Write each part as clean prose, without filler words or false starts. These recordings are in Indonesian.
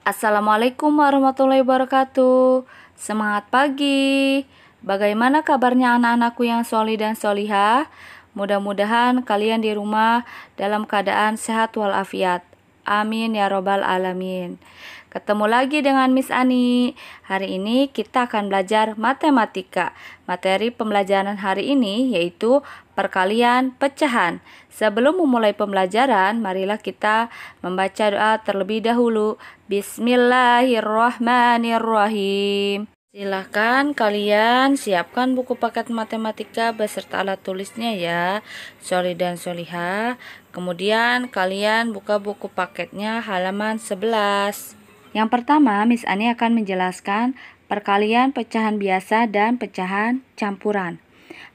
Assalamualaikum warahmatullahi wabarakatuh. Semangat pagi. Bagaimana kabarnya anak-anakku yang solih dan solihah? Mudah-mudahan kalian di rumah dalam keadaan sehat walafiat. Amin ya robbal alamin. Ketemu lagi dengan Miss Ani. Hari ini kita akan belajar matematika. Materi pembelajaran hari ini yaitu perkalian pecahan. Sebelum memulai pembelajaran, marilah kita membaca doa terlebih dahulu. Bismillahirrahmanirrahim. Silahkan kalian siapkan buku paket matematika beserta alat tulisnya ya, Soli dan Soliha. Kemudian kalian buka buku paketnya halaman 11. Yang pertama, Miss Ani akan menjelaskan perkalian pecahan biasa dan pecahan campuran.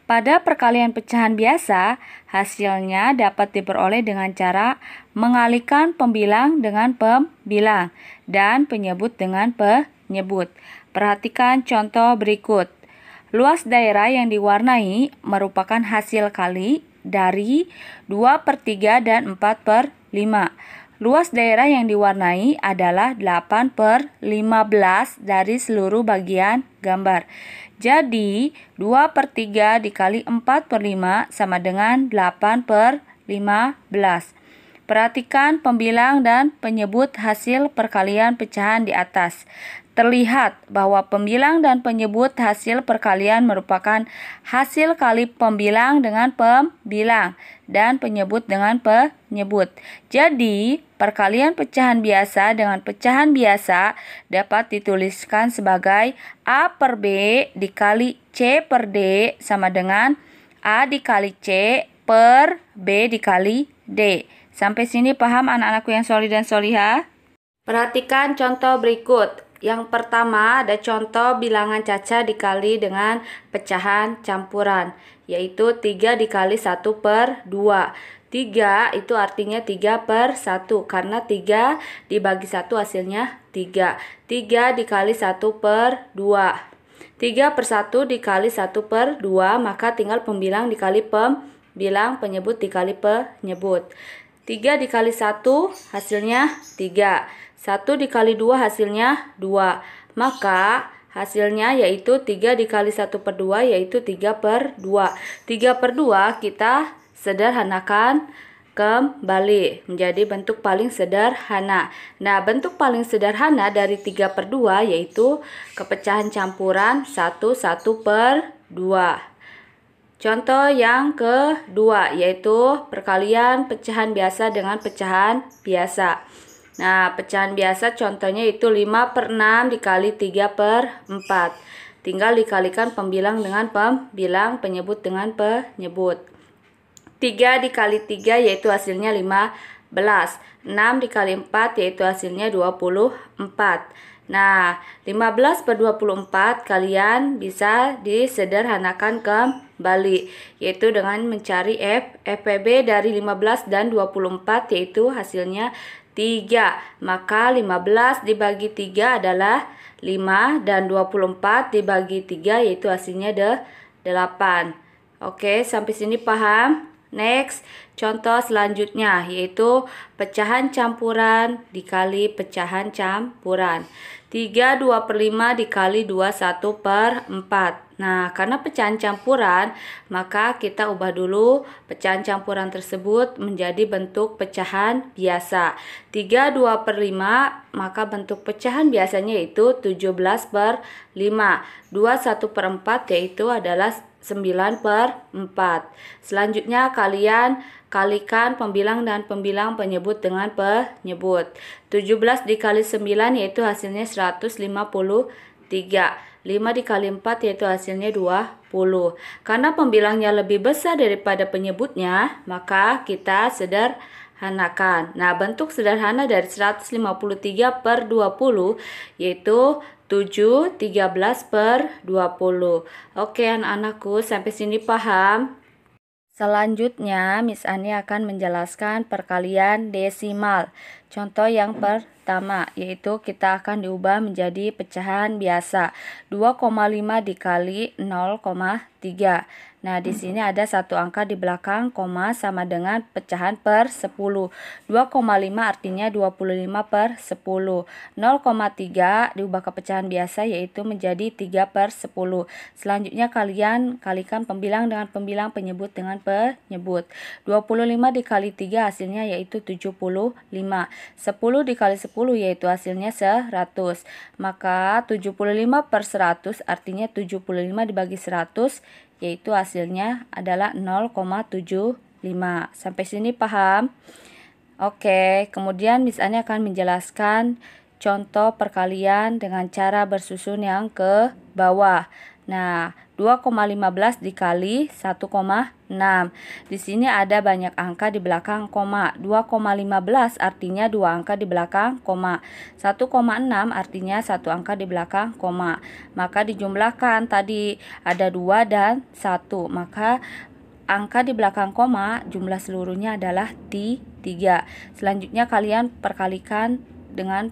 Pada perkalian pecahan biasa, hasilnya dapat diperoleh dengan cara mengalihkan pembilang dengan pembilang dan penyebut dengan penyebut. Perhatikan contoh berikut. Luas daerah yang diwarnai merupakan hasil kali dari 2/3 dan 4/5. Luas daerah yang diwarnai adalah 8/15 dari seluruh bagian gambar. Jadi, 2/3 dikali 4/5 sama dengan 8/15. Perhatikan pembilang dan penyebut hasil perkalian pecahan di atas. Terlihat bahwa pembilang dan penyebut hasil perkalian merupakan hasil kali pembilang dengan pembilang dan penyebut dengan penyebut. Jadi, perkalian pecahan biasa dengan pecahan biasa dapat dituliskan sebagai A/B dikali C/D sama dengan A dikali C per B dikali D. Sampai sini paham anak-anakku yang solih dan solihah? Perhatikan contoh berikut. Yang pertama ada contoh bilangan caca dikali dengan pecahan campuran, yaitu 3 dikali 1/2. 3 itu artinya 3/1, karena 3 dibagi 1 hasilnya 3. 3 dikali 1/2. 3/1 dikali 1/2, maka tinggal pembilang dikali pembilang, penyebut dikali penyebut. 3 dikali 1 hasilnya 3. 1 dikali 2 hasilnya 2. Maka hasilnya yaitu 3 dikali 1/2 yaitu 3/2. 3/2 kita sederhanakan kembali menjadi bentuk paling sederhana. Nah, bentuk paling sederhana dari 3/2 yaitu kepecahan campuran 1/2. Contoh yang kedua yaitu perkalian pecahan biasa dengan pecahan biasa. Nah, pecahan biasa contohnya itu 5/6 dikali 3/4. Tinggal dikalikan pembilang dengan pembilang, penyebut dengan penyebut. 3 dikali 3 yaitu hasilnya 15. 6 dikali 4 yaitu hasilnya 24. Nah, 15/24 kalian bisa disederhanakan kembali, yaitu dengan mencari FPB dari 15 dan 24 yaitu hasilnya 3. Maka 15 dibagi 3 adalah 5 dan 24 dibagi 3 yaitu hasilnya 8. Oke, sampai sini paham? Next, contoh selanjutnya yaitu pecahan campuran dikali pecahan campuran. 3 2/5 dikali 2 1/4. Nah, karena pecahan campuran, maka kita ubah dulu pecahan campuran tersebut menjadi bentuk pecahan biasa. 3 2/5, maka bentuk pecahan biasanya yaitu 17/5. 2 1/4 yaitu adalah 9/4. Selanjutnya kalian kalikan pembilang dan pembilang, penyebut dengan penyebut. 17 dikali 9 yaitu hasilnya 153. 5 dikali 4 yaitu hasilnya 20. Karena pembilangnya lebih besar daripada penyebutnya, maka kita sederhanakan. Nah, bentuk sederhana dari 153/20 yaitu 7 13/20. Oke anak-anakku, sampai sini paham? Selanjutnya, Miss Ani akan menjelaskan perkalian desimal. Contoh yang pertama, yaitu kita akan diubah menjadi pecahan biasa. 2,5 dikali 0,3. Nah, di sini ada satu angka di belakang koma sama dengan pecahan per 10. 2,5 artinya 25 per 10. 0,3 diubah ke pecahan biasa yaitu menjadi 3 per 10. Selanjutnya kalian kalikan pembilang dengan pembilang, penyebut dengan penyebut. 25 dikali 3 hasilnya yaitu 75. 10 dikali 10 yaitu hasilnya 100. Maka 75 per 100 artinya 75 dibagi 100 yaitu hasilnya adalah 0,75. Sampai sini paham? Oke, kemudian Miss Ani akan menjelaskan contoh perkalian dengan cara bersusun yang ke bawah. Nah, 2,15 dikali 1,6. Di sini ada banyak angka di belakang koma. 2,15 artinya 2 angka di belakang koma. 1,6 artinya 1 angka di belakang koma. Maka dijumlahkan, tadi ada 2 dan 1. Maka angka di belakang koma jumlah seluruhnya adalah 3. Selanjutnya kalian perkalikan dengan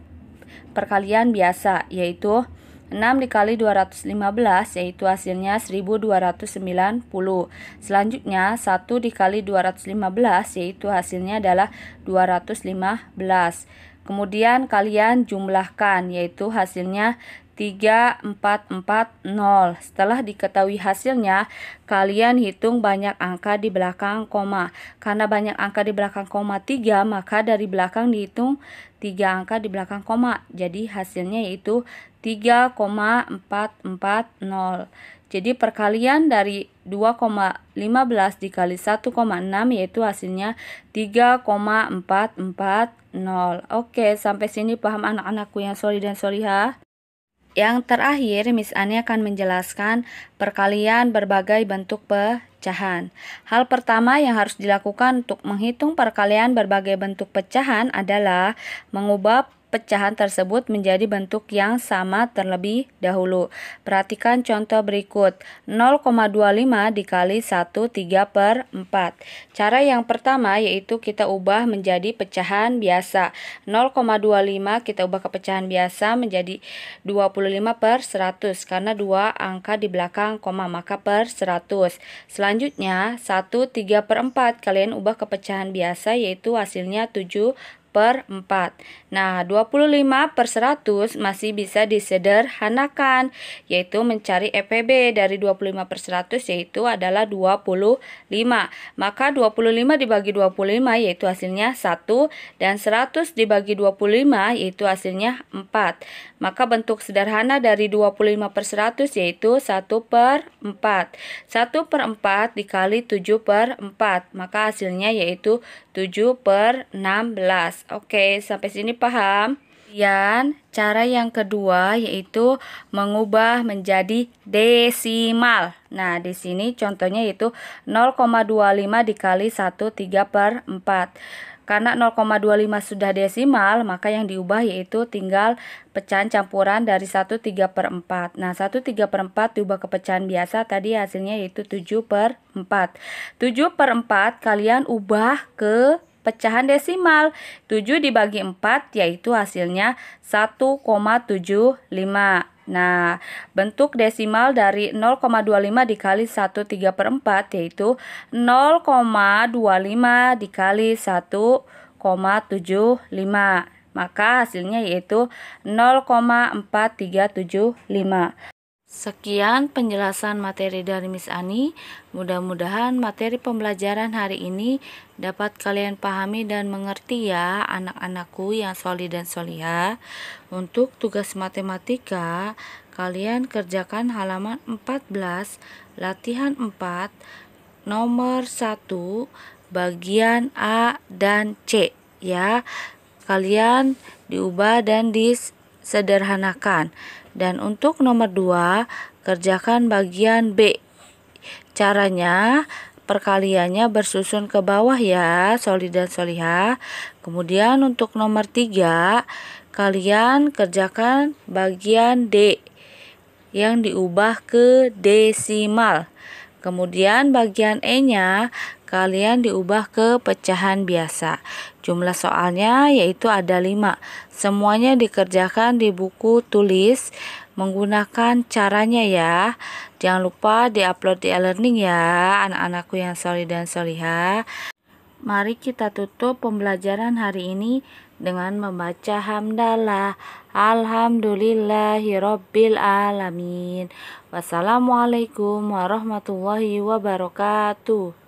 perkalian biasa, yaitu 6 dikali 215 yaitu hasilnya 1290. Selanjutnya 1 dikali 215 yaitu hasilnya adalah 215. Kemudian kalian jumlahkan yaitu hasilnya 3440. Setelah diketahui hasilnya, kalian hitung banyak angka di belakang koma. Karena banyak angka di belakang koma 3, maka dari belakang dihitung 3 angka di belakang koma. Jadi hasilnya yaitu 3,440. Jadi perkalian dari 2,15 dikali 1,6 yaitu hasilnya 3,440. Oke, sampai sini paham anak-anakku yang solih dan solihah? Yang terakhir, Miss Ani akan menjelaskan perkalian berbagai bentuk pecahan. Hal pertama yang harus dilakukan untuk menghitung perkalian berbagai bentuk pecahan adalah mengubah pecahan tersebut menjadi bentuk yang sama terlebih dahulu. Perhatikan contoh berikut. 0,25 dikali 1 3/4. Cara yang pertama yaitu kita ubah menjadi pecahan biasa. 0,25 kita ubah ke pecahan biasa menjadi 25 per 100 karena 2 angka di belakang koma maka per 100. Selanjutnya 1 3/4 kalian ubah ke pecahan biasa yaitu hasilnya 7/4. Nah, 25 per 100 masih bisa disederhanakan, yaitu mencari EPB dari 25 per 100 yaitu adalah 25. Maka 25 dibagi 25 yaitu hasilnya 1, dan 100 dibagi 25 yaitu hasilnya 4. Maka bentuk sederhana dari 25 per 100 yaitu 1/4. 1/4 dikali 7/4, maka hasilnya yaitu 7/16. Oke, sampai sini paham? Kemudian cara yang kedua yaitu mengubah menjadi desimal. Nah, di sini contohnya yaitu 0,25 dikali 1 3/4. Karena 0,25 sudah desimal, maka yang diubah yaitu tinggal pecahan campuran dari 1 3/4. Nah, 1 3/4 diubah ke pecahan biasa, tadi hasilnya yaitu 7/4. 7/4 kalian ubah ke pecahan desimal. 7 dibagi 4 yaitu hasilnya 1,75. Nah, bentuk desimal dari 0,25 dikali 1 3/4 yaitu 0,25 dikali 1,75. Maka hasilnya yaitu 0,4375. Sekian penjelasan materi dari Miss Ani. Mudah-mudahan materi pembelajaran hari ini dapat kalian pahami dan mengerti ya anak-anakku yang solih dan solihah. Untuk tugas matematika, kalian kerjakan halaman 14, latihan 4, nomor 1, bagian A dan C ya. Kalian diubah dan disederhanakan. Dan untuk nomor 2, kerjakan bagian B. Caranya, perkaliannya bersusun ke bawah ya, solih dan solihah. Kemudian untuk nomor 3, kalian kerjakan bagian D yang diubah ke desimal. Kemudian bagian E-nya kalian diubah ke pecahan biasa. Jumlah soalnya yaitu ada 5. Semuanya dikerjakan di buku tulis menggunakan caranya ya. Jangan lupa diupload di e-learning ya, anak-anakku yang solih dan solihah. Mari kita tutup pembelajaran hari ini dengan membaca hamdalah. Alhamdulillahirabbil alamin. Wassalamualaikum warahmatullahi wabarakatuh.